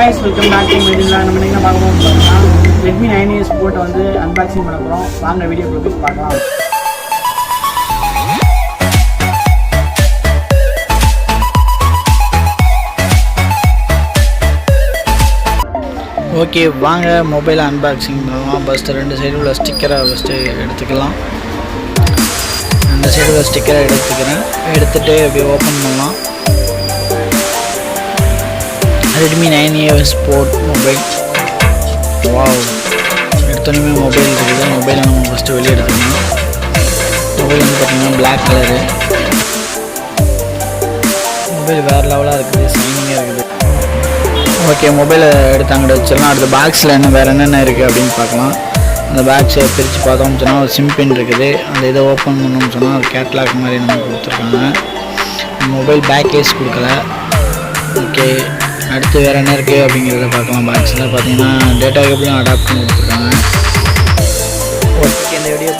guys, welcome back to my channel. நம்ம என்ன பார்க்க போறோம்னா Redmi 9S போட் வந்து அன்பாக்சிங் பண்ண போறோம். வாங்க வீடியோக்குள்ள போய் பார்க்கலாம். ஓகே, வாங்க மொபைல் அன்பாக்சிங் பண்ணலாம். ஃபர்ஸ்ட் ரெண்டு சைடு உள்ள ஸ்டிக்கரை ஃபர்ஸ்ட் எடுத்துக்கலாம். ரெண்டு சைடு உள்ள ஸ்டிக்கரை எடுத்துட்டு அப்படியே ஓபன் பண்ணலாம். Redmi 9S boat mobile. Wow, எடுத்தோன்னே மொபைல் இருக்குது. மொபைலை நம்ம ஃபஸ்ட்டு வெளியே எடுத்துக்கணும். மொபைல் வந்து பார்த்திங்கன்னா பிளாக் கலரு. மொபைல் வேறு லெவலாக இருக்குது, சைனிங்காக இருக்குது. ஓகே, மொபைலை எடுத்து அங்கிட்ட வச்சிடலாம். அடுத்த பாக்ஸில் வேறு என்னென்ன இருக்குது அப்படின்னு பார்க்கலாம். அந்த பாக்ஸை பிரித்து பார்த்தோம்னு சொன்னால் ஒரு சிம் பின் இருக்குது. அந்த இதை ஓப்பன் பண்ணோம்னு சொன்னால் ஒரு கேட்லாக் மாதிரி நம்ம கொடுத்துருக்காங்க. மொபைல் பேக் கேஸ் கொடுக்கல. ஓகே, அடுத்து வேறு என்ன இருக்குது அப்படிங்கிறத பார்க்கலாம். பாக்ஸில் பார்த்தீங்கன்னா டேட்டா கேபிளும் அடாப்ட் பண்ணி கொடுத்துருக்காங்க. ஓகே, இந்த வீடியோ